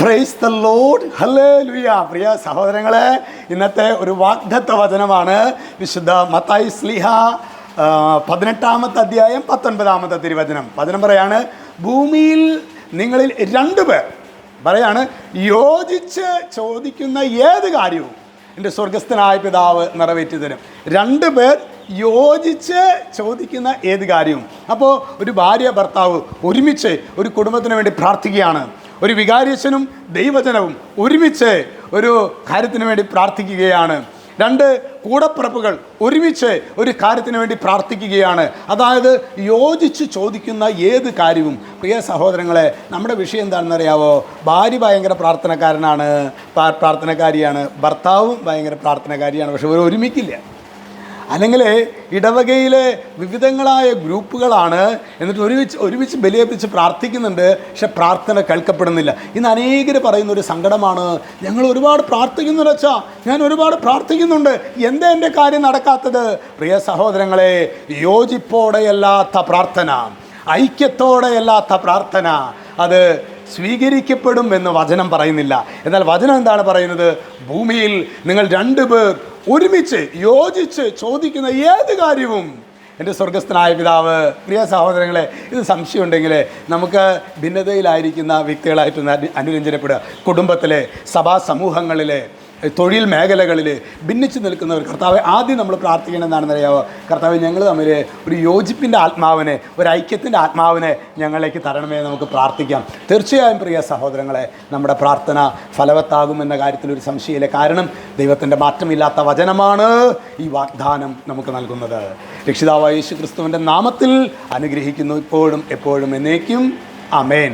Price the Lord, hallelujah. പ്രിയ സഹോദരങ്ങളെ, ഇന്നത്തെ ഒരു വാഗ്ദത്ത വചനമാണ് വിശുദ്ധ മത്തായി ശ്ലീഹ 18-ാമത്തെ അധ്യായം 19-ാമത്തെ തിരുവചനം. വചനം പറയാണ്, ഭൂമിയിൽ നിങ്ങളിൽ 2 പേർ പറയാണ് യോജിച്ച് ചോദിക്കുന്ന ഏത് കാര്യവും എൻ്റെ സ്വർഗസ്ഥനായ പിതാവ് നിറവേറ്റി തരും. 2 പേർ യോജിച്ച് ചോദിക്കുന്ന ഏത് കാര്യവും. അപ്പോൾ ഒരു ഭാര്യ ഭർത്താവ് ഒരുമിച്ച് ഒരു കുടുംബത്തിന് വേണ്ടി പ്രാർത്ഥിക്കുകയാണ്. ഒരു വികാരിയച്ഛനും ദൈവജനവും ഒരുമിച്ച് ഒരു കാര്യത്തിന് വേണ്ടി പ്രാർത്ഥിക്കുകയാണ്. 2 കൂടപ്പിറപ്പുകൾ ഒരുമിച്ച് ഒരു കാര്യത്തിന് വേണ്ടി പ്രാർത്ഥിക്കുകയാണ്. അതായത് യോജിച്ച് ചോദിക്കുന്ന ഏത് കാര്യവും. പ്രിയ സഹോദരങ്ങളെ, നമ്മുടെ വിഷയം എന്താണെന്നറിയാവോ? ഭാര്യ ഭയങ്കര പ്രാർത്ഥനക്കാരിയാണ്, ഭർത്താവും ഭയങ്കര പ്രാർത്ഥനക്കാരിയാണ്. പക്ഷെ ഇവർ ഒരുമിക്കില്ല. അല്ലെങ്കിൽ ഇടവകയിലെ വിവിധങ്ങളായ ഗ്രൂപ്പുകളാണ്, എന്നിട്ട് ഒരുമിച്ച് ബലിയർപ്പിച്ച് പ്രാർത്ഥിക്കുന്നുണ്ട്, പക്ഷെ പ്രാർത്ഥന കേൾക്കപ്പെടുന്നില്ല. ഇന്ന് അനേകർ പറയുന്നൊരു സങ്കടമാണ്, ഞങ്ങൾ ഒരുപാട് പ്രാർത്ഥിക്കുന്നുണ്ട് അച്ഛാ, ഞാൻ ഒരുപാട് പ്രാർത്ഥിക്കുന്നുണ്ട്, എന്താ എൻ്റെ കാര്യം നടക്കാത്തത്? പ്രിയ സഹോദരങ്ങളെ, യോജിപ്പോടെയല്ലാത്ത പ്രാർത്ഥന, ഐക്യത്തോടെയല്ലാത്ത പ്രാർത്ഥന അത് സ്വീകരിക്കപ്പെടും എന്ന് വചനം പറയുന്നില്ല. എന്നാൽ വചനം എന്താണ് പറയുന്നത്? ഭൂമിയിൽ നിങ്ങൾ 2 പേർ ഒരുമിച്ച് യോജിച്ച് ചോദിക്കുന്ന ഏത് കാര്യവും എൻ്റെ സ്വർഗസ്ഥനായ പിതാവ്. പ്രിയ സഹോദരങ്ങളെ, ഇത് സംശയമുണ്ടെങ്കിൽ നമുക്ക് ഭിന്നതയിലായിരിക്കുന്ന വ്യക്തികളായിട്ടൊന്ന് അനുരഞ്ജനപ്പെടുക. കുടുംബത്തിലെ, സഭാ സമൂഹങ്ങളിലെ, തൊഴിൽ മേഖലകളിൽ ഭിന്നിച്ച് നിൽക്കുന്നവർ, കർത്താവ് ആദ്യം നമ്മൾ പ്രാർത്ഥിക്കണമെന്നാണെന്ന് അറിയാമോ? കർത്താവ്, ഞങ്ങൾ തമ്മിൽ ഒരു യോജിപ്പിൻ്റെ ആത്മാവിനെ, ഒരു ഐക്യത്തിൻ്റെ ആത്മാവിനെ ഞങ്ങളിലേക്ക് തരണമേ നമുക്ക് പ്രാർത്ഥിക്കാം. തീർച്ചയായും പ്രിയ സഹോദരങ്ങളെ, നമ്മുടെ പ്രാർത്ഥന ഫലവത്താകുമെന്ന കാര്യത്തിലൊരു സംശയമില്ല. കാരണം ദൈവത്തിൻ്റെ മാറ്റമില്ലാത്ത വചനമാണ് ഈ വാഗ്ദാനം നമുക്ക് നൽകുന്നത്. രക്ഷിതാവായ യേശു ക്രിസ്തുവിൻ്റെ നാമത്തിൽ അനുഗ്രഹിക്കുന്നു, ഇപ്പോഴും എപ്പോഴും എന്നേക്കും. ആമേൻ.